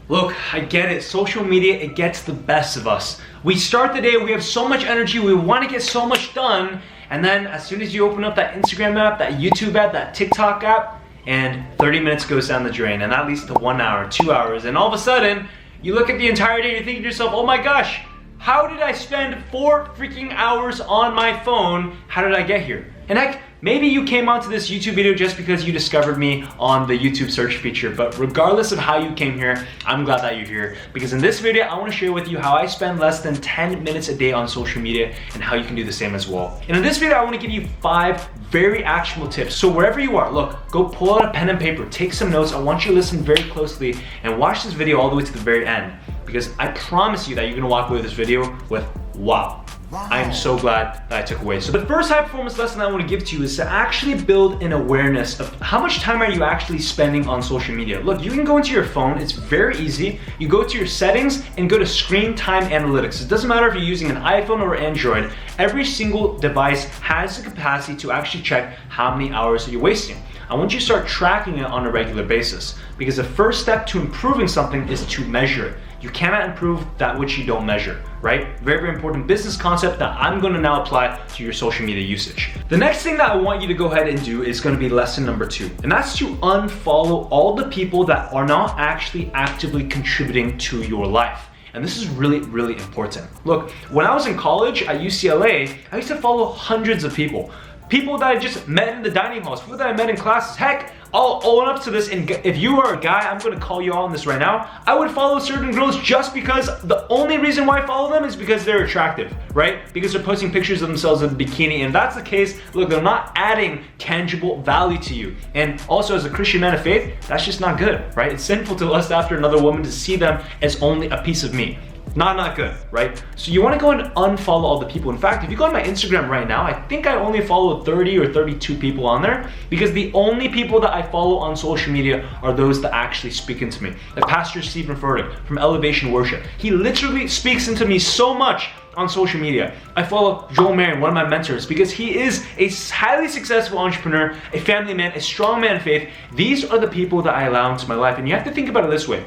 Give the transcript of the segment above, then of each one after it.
Look, I get it. Social media, it gets the best of us. We start the day, we have so much energy, we want to get so much done, and then as soon as you open up that Instagram app, that YouTube app, that TikTok app, and 30 minutes goes down the drain, and that leads to 1 hour, 2 hours, and all of a sudden, you look at the entire day and you're thinking to yourself, oh my gosh, how did I spend 4 freaking hours on my phone? How did I get here? And heck, maybe you came onto this YouTube video just because you discovered me on the YouTube search feature, but regardless of how you came here, I'm glad that you're here, because in this video, I want to share with you how I spend less than 10 minutes a day on social media and how you can do the same as well. And in this video, I want to give you 5 very actionable tips. So wherever you are, look, go pull out a pen and paper, take some notes. I want you to listen very closely and watch this video all the way to the very end, because I promise you that you're going to walk away with this video with wow. I am so glad that I took away. So the first high performance lesson I want to give to you is to actually build an awareness of how much time are you actually spending on social media. Look, you can go into your phone, it's very easy. You go to your settings and go to screen time analytics. It doesn't matter if you're using an iPhone or Android, every single device has the capacity to actually check how many hours you're wasting. I want you to start tracking it on a regular basis, because the first step to improving something is to measure it. You cannot improve that which you don't measure, right? Very, very important business concept that I'm gonna now apply to your social media usage. The next thing that I want you to go ahead and do is gonna be lesson number 2, and that's to unfollow all the people that are not actually actively contributing to your life. And this is really, really important. Look, when I was in college at UCLA, I used to follow hundreds of people. People that I just met in the dining halls, people that I met in classes. Heck, I'll own up to this, and if you are a guy, I'm gonna call you on this right now. I would follow certain girls just because the only reason why I follow them is because they're attractive, right? Because they're posting pictures of themselves in a bikini, and if that's the case, look, they're not adding tangible value to you. And also, as a Christian man of faith, that's just not good, right? It's sinful to lust after another woman, to see them as only a piece of meat. Not good, right? So you wanna go and unfollow all the people. In fact, if you go on my Instagram right now, I think I only follow 30 or 32 people on there, because the only people that I follow on social media are those that actually speak into me. Like Pastor Stephen Furtick from Elevation Worship. He literally speaks into me so much on social media. I follow Joel Marion, one of my mentors, because he is a highly successful entrepreneur, a family man, a strong man of faith. These are the people that I allow into my life. And you have to think about it this way.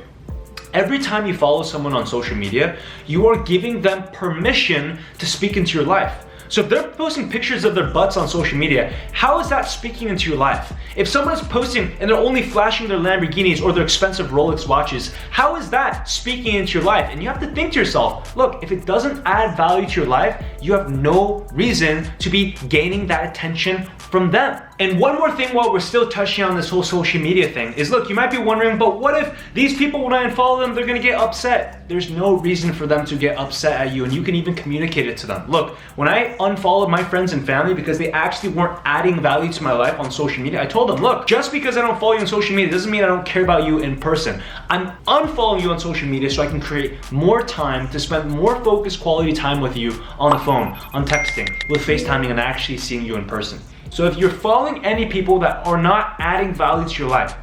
Every time you follow someone on social media, you are giving them permission to speak into your life. So if they're posting pictures of their butts on social media, how is that speaking into your life? If someone's posting and they're only flashing their Lamborghinis or their expensive Rolex watches, how is that speaking into your life? And you have to think to yourself, look, if it doesn't add value to your life, you have no reason to be gaining that attention from them. And one more thing while we're still touching on this whole social media thing is, look, you might be wondering, but what if these people, when I unfollow them, they're gonna get upset? There's no reason for them to get upset at you, and you can even communicate it to them. Look, when I unfollowed my friends and family because they actually weren't adding value to my life on social media, I told them, look, just because I don't follow you on social media doesn't mean I don't care about you in person. I'm unfollowing you on social media so I can create more time to spend more focused quality time with you on the phone, on texting, with FaceTiming, and actually seeing you in person. So if you're following any people that are not adding value to your life,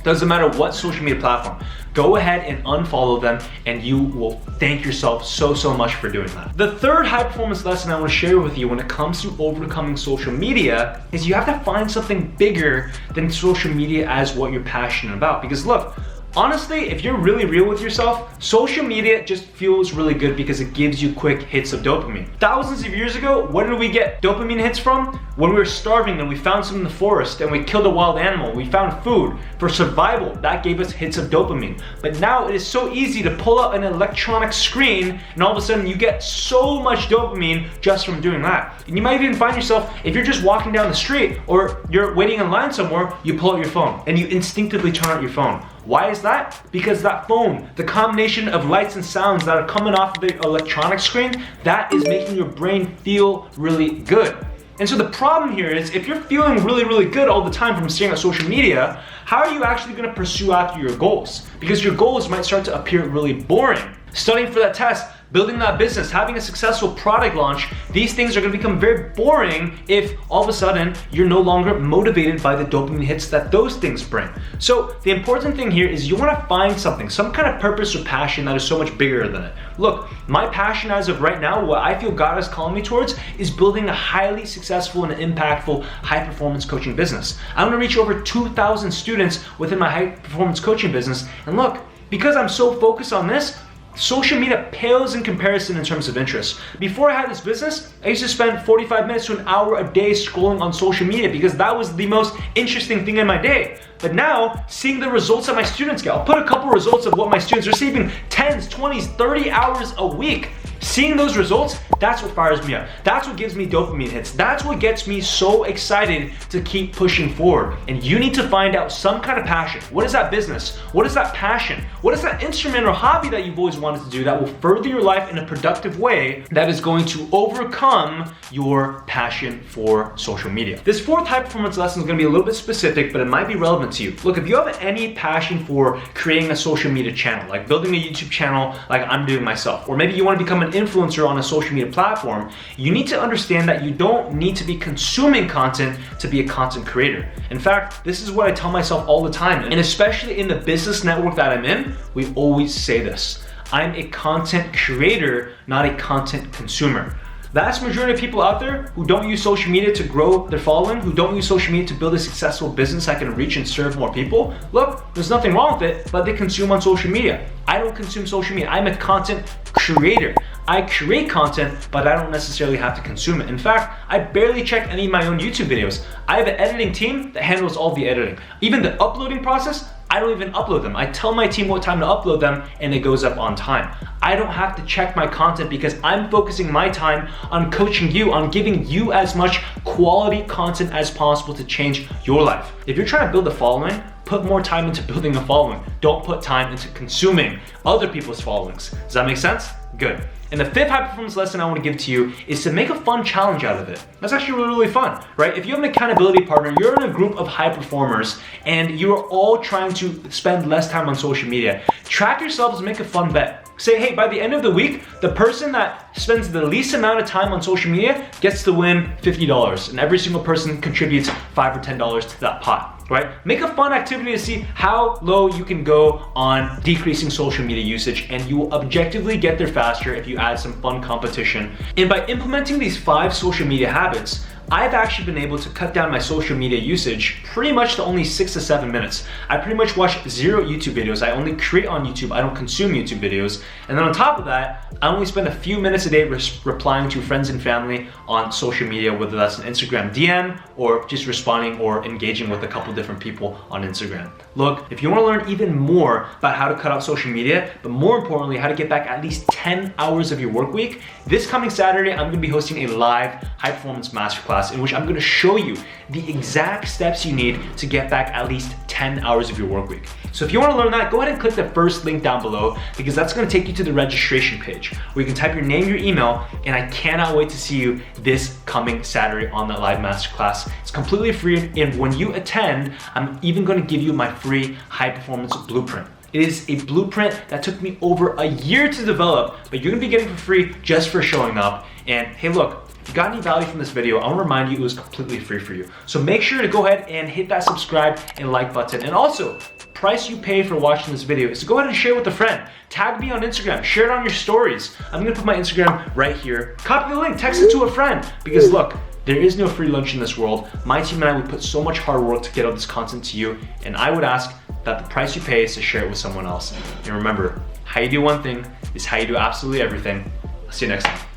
doesn't matter what social media platform, go ahead and unfollow them, and you will thank yourself so much for doing that. The third high performance lesson I want to share with you when it comes to overcoming social media is you have to find something bigger than social media as what you're passionate about. Because look, honestly, if you're really real with yourself, social media just feels really good because it gives you quick hits of dopamine. Thousands of years ago, where did we get dopamine hits from? When we were starving and we found something in the forest and we killed a wild animal, we found food for survival. That gave us hits of dopamine. But now it is so easy to pull up an electronic screen, and all of a sudden you get so much dopamine just from doing that. And you might even find yourself, if you're just walking down the street or you're waiting in line somewhere, you pull out your phone and you instinctively turn out your phone. Why is that? Because that phone, the combination of lights and sounds that are coming off the electronic screen, that is making your brain feel really good. And so the problem here is, if you're feeling really good all the time from staring at social media, how are you actually gonna pursue after your goals? Because your goals might start to appear really boring. Studying for that test, building that business, having a successful product launch, these things are gonna become very boring if all of a sudden you're no longer motivated by the dopamine hits that those things bring. So the important thing here is you wanna find something, some kind of purpose or passion that is so much bigger than it. Look, my passion as of right now, what I feel God is calling me towards, is building a highly successful and impactful high performance coaching business. I wanna reach over 2,000 students within my high performance coaching business, and look, because I'm so focused on this, social media pales in comparison in terms of interest. Before I had this business, I used to spend 45 minutes to an hour a day scrolling on social media because that was the most interesting thing in my day. But now, seeing the results that my students get, I'll put a couple results of what my students are receiving 10s, 20s, 30 hours a week. Seeing those results, that's what fires me up. That's what gives me dopamine hits. That's what gets me so excited to keep pushing forward. And you need to find out some kind of passion. What is that business? What is that passion? What is that instrument or hobby that you've always wanted to do that will further your life in a productive way that is going to overcome your passion for social media? This fourth high performance lesson is going to be a little bit specific, but it might be relevant to you. Look, if you have any passion for creating a social media channel, like building a YouTube channel like I'm doing myself, or maybe you want to become an influencer on a social media platform, you need to understand that you don't need to be consuming content to be a content creator. In fact, this is what I tell myself all the time, and especially in the business network that I'm in, we always say this. I'm a content creator, not a content consumer. Vast majority of people out there who don't use social media to grow their following, who don't use social media to build a successful business that can reach and serve more people, look, there's nothing wrong with it, but they consume on social media. I don't consume social media. I'm a content creator. I create content, but I don't necessarily have to consume it. In fact, I barely check any of my own YouTube videos. I have an editing team that handles all the editing. Even the uploading process, I don't even upload them. I tell my team what time to upload them and it goes up on time. I don't have to check my content because I'm focusing my time on coaching you, on giving you as much quality content as possible to change your life. If you're trying to build a following, put more time into building a following. Don't put time into consuming other people's followings. Does that make sense? Good. And the fifth high performance lesson I want to give to you is to make a fun challenge out of it. That's actually really, really fun, right? If you have an accountability partner, you're in a group of high performers and you're all trying to spend less time on social media, track yourselves and make a fun bet. Say, hey, by the end of the week, the person that spends the least amount of time on social media gets to win $50, and every single person contributes $5 or $10 to that pot, right? Make a fun activity to see how low you can go on decreasing social media usage, and you will objectively get there faster if you add some fun competition. And by implementing these 5 social media habits, I've actually been able to cut down my social media usage pretty much to only 6 to 7 minutes. I pretty much watch 0 YouTube videos. I only create on YouTube. I don't consume YouTube videos. And then on top of that, I only spend a few minutes a day replying to friends and family on social media, whether that's an Instagram DM or just responding or engaging with a couple different people on Instagram. Look, if you want to learn even more about how to cut out social media, but more importantly, how to get back at least 10 hours of your work week, this coming Saturday, I'm going to be hosting a live high performance masterclass in which I'm going to show you the exact steps you need to get back at least 10 hours of your work week. So if you want to learn that, go ahead and click the first link down below because that's going to take you to the registration page where you can type your name, your email, and I cannot wait to see you this coming Saturday on that live masterclass. It's completely free, and when you attend, I'm even going to give you my free high performance blueprint. It is a blueprint that took me over a year to develop, but you're gonna be getting for free just for showing up. And hey, look, if you got any value from this video, I wanna remind you it was completely free for you. So make sure to go ahead and hit that subscribe and like button. And also, price you pay for watching this video is to go ahead and share with a friend. Tag me on Instagram, share it on your stories. I'm gonna put my Instagram right here. Copy the link, text it to a friend. Because look, there is no free lunch in this world. My team and I would put so much hard work to get all this content to you, and I would ask that the price you pay is to share it with someone else. And remember, how you do one thing is how you do absolutely everything. I'll see you next time.